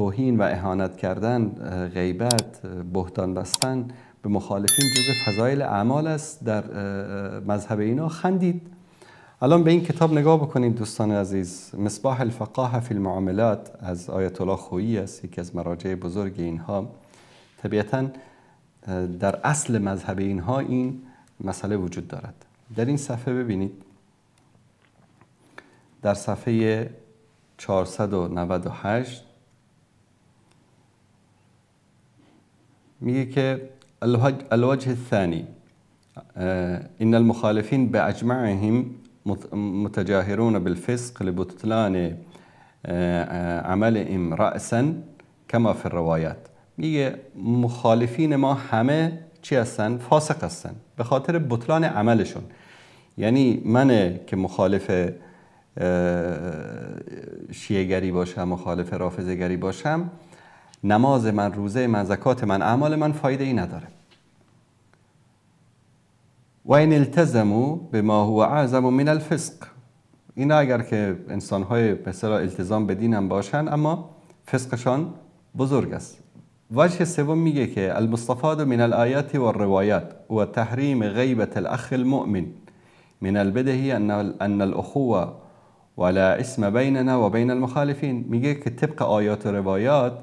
توهین و اهانت کردن، غیبت، بهتان بستن به مخالفین جزء فضایل اعمال است در مذهب اینا، خندید. الان به این کتاب نگاه بکنید دوستان عزیز، مصباح الفقاهه فی المعاملات از آیت الله خویی است، یکی از مراجع بزرگ اینها. طبیعتاً در اصل مذهب اینها این مسئله وجود دارد. در این صفحه ببینید، در صفحه 498 میگه که الوجه الثانی ان المخالفین باجمعهم متجاهرون بالفسق لبطلان عملهم رأسا كما في الروايات. میگه مخالفین ما همه چی هستن؟ فاسق هستن به خاطر بطلان عملشون. یعنی من که مخالف شیعه گری باشم، مخالف رافضه گری باشم، نماز من، روزه من، زکات من، اعمال من فایده ای نداره. و این التزموا بما هو اعظم من الفسق. اینا اگر که انسان‌های به اصطلاح التزام به دینم باشن اما فسقشان بزرگ است. وجه سوم میگه که المستفاد من الآیات و الروایات و تحریم غیبت الاخ المؤمن من البدهی ان الاخوه ولا اسم بیننا و بین المخالفین. میگه که طبق آیات و روایات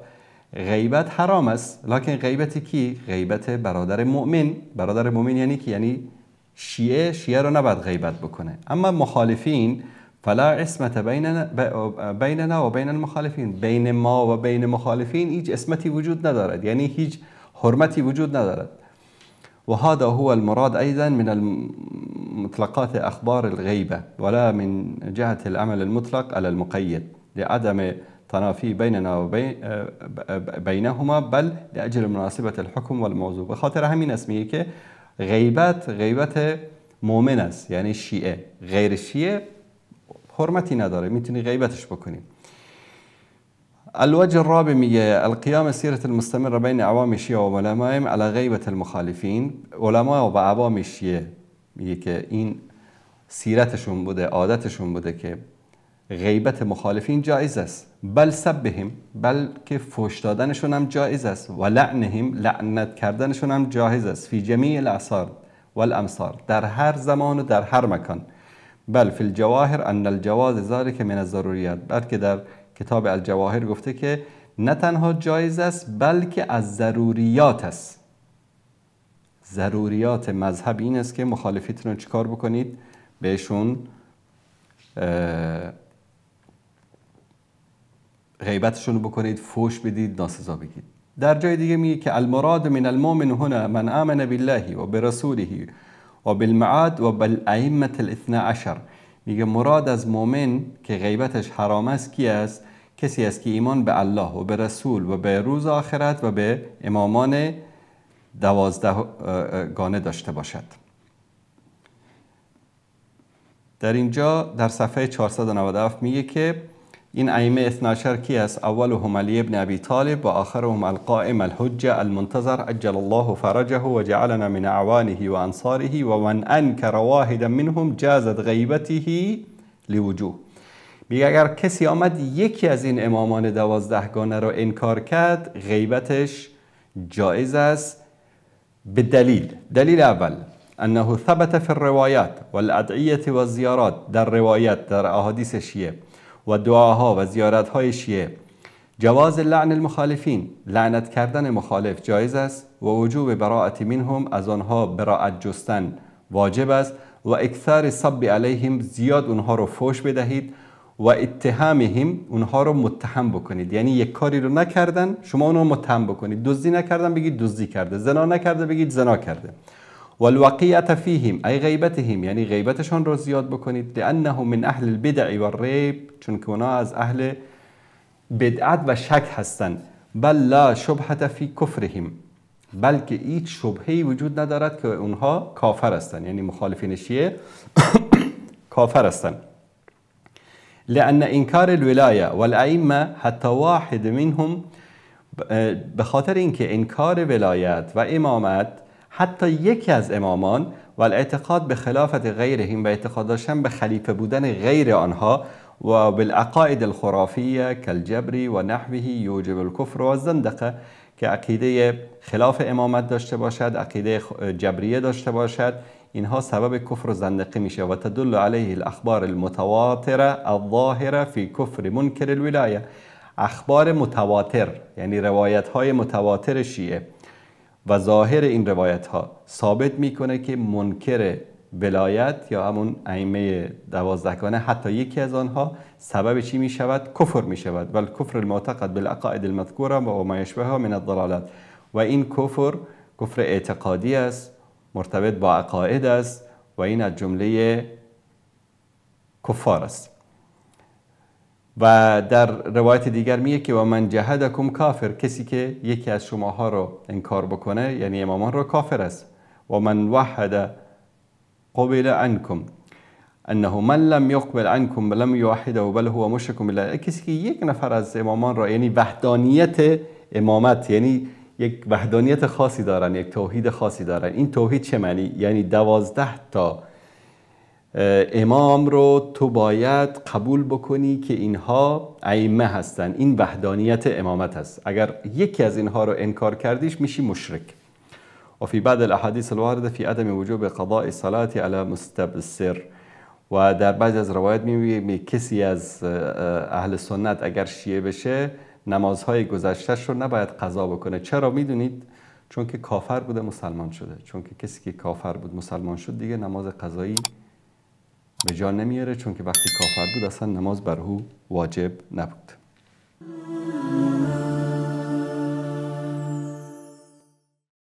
غیبت حرام است، لکن غیبت کی؟ غیبت برادر مؤمن. برادر مؤمن یعنی کی؟ یعنی شیعه رو نباید غیبت بکنه. اما مخالفین فلا عصمت بیننا و بین المخالفین، بین ما و بین مخالفین هیچ عصمتی وجود ندارد، یعنی هیچ حرمتی وجود ندارد. و هذا هو المراد ايضا من مطلقات اخبار الغیبه ولا من جهه العمل المطلق على المقید لعدم تنافی بیننا و بینهما بل لاجل مناسبه الحكم والموضوع. به خاطر همین اسمیه که غیبت مؤمن است، یعنی شیعه. غیر شیعه حرمتی نداره، میتونی غیبتش بکنی. الوجه الرابع میگه القیام سیرت المستمر بین عوام شیعه و علمائهم على غیبت المخالفین. علما و عوام شیعه میگه که این سیرتشون بوده، عادتشون بوده که غیبت مخالفین جایز است، بل سبهم، بلکه فحش دادنشون هم جایز است، و لعنهم، لعنت کردنشون هم جایز است، فی جمیع الاعصار والامصار، در هر زمان و در هر مکان. بل فی الجواهر ان الجواز ذلك من الضروریات، بلکه در کتاب الجواهر گفته که نه تنها جایز است بلکه از ضروریات است. ضروریات مذهب این است که مخالفیتون رو چیکار بکنید؟ بهشون غیبتشون بکنید، فحش بدید، ناسزا بگید. در جای دیگه میگه که المراد من المؤمن هنا من آمن بالله و برسوله و بالمعاد و بالائمه الاثنی عشر. میگه مراد از مؤمن که غیبتش حرام است کی است؟ کسی است که ایمان به الله و به رسول و به روز آخرت و به امامان 12 گانه داشته باشد. در اینجا در صفحه 497 میگه که این ائمه 12 کی است؟ اولهم علی ابن ابی طالب و آخرهم القائم الحجه المنتظر عجل الله فرجه و جعلنا من اعوانه و انصاره و من انکر واحدا منهم جازت غیبته لوجوه. میگه اگر کسی آمد یکی از این امامان 12 گانه رو انکار کرد، غیبتش جایز است به دلیل اول انه ثبت فی الروایات والادعیه والزیارات، در روایت، در احادیث شیعه و دعاها و زیارتهای شیعه جواز لعن المخالفین، لعنت کردن مخالف جایز است، و وجوب براءت منهم، از آنها براءت جستن واجب است، و اکثار سب علیهم، زیاد اونها رو فحش بدهید، و اتهامهم، اونها رو متهم بکنید. یعنی یک کاری رو نکردن شما اونها رو متهم بکنید، دزدی نکردن بگید دزدی کرده، زنا نکرده بگید زنا کرده. والوقیعة فیهم ای غیبتهم، یعنی غیبتشان رو زیاد بکنید. لانه من اهل البدع والریب، چون که اونا از اهل بدعت و شک هستند. بل لا شبهة فی کفرهم، بلکه هیچ شبهه‌ای وجود ندارد که اونها کافر هستند، یعنی مخالفین شیعه کافر هستند. لأن انکار الولایه والائمه حتی واحد منهم، به خاطر اینکه انکار ولایت و امامت حتی یکی از امامان و الاعتقاد به خلافت غیرهم، و اعتقاد داشتن به خلیفه بودن غیر آنها، و بالعقائد الخرافیه کالجبری و نحوه یوجب الکفر و الزندقه، که عقیده خلاف امامت داشته باشد، عقیده جبریه داشته باشد، اینها سبب کفر و زندقه میشه. و تدل علیه الاخبار المتواتره الظاهره فی کفر منکر الولایه. اخبار متواتر یعنی روایت های متواتر شیعه و ظاهر این روایت ها ثابت میکنه که منکر ولایت یا همون ائمه 12گانه حتی یکی از آنها سبب چی می شود؟ کفر می شود. و الکفر المعتقد بالعقائد المذکوره و ما یشبهها من الضلالات. و این کفر اعتقادی است، مرتبط با عقاید است و این از جمله کفار است. و در روایت دیگر میگه که و من جهدکم کافر، کسی که یکی از شماها رو انکار بکنه یعنی امامان رو کافر است. و من وحد قبل عنکم انه من لم يقبل عنكم لم يوحده بل هو مشرك بالله. کسی که یک نفر از امامان را یعنی وحدانیت امامت یعنی یک وحدانیت خاصی دارن، یک توحید خاصی دارن. این توحید چه معنی؟ یعنی 12 تا امام رو تو باید قبول بکنی که اینها ائمه هستن. این وحدانیت امامت هست. اگر یکی از اینها رو انکار کردیش میشی مشرک. و فی بعض الاحادیث الوارده فی عدم وجوب قضاء الصلاة علی مستبصر. و در بعضی از روایت میگه کسی از اهل سنت اگر شیعه بشه نمازهای گذشتهش رو نباید قضا بکنه. چرا میدونید؟ چون که کافر بوده مسلمان شده. چون که کسی که کافر بود مسلمان شد دیگه نماز قضایی به جا نمیاره، چون که وقتی کافر بود اصلا نماز بر او واجب نبود.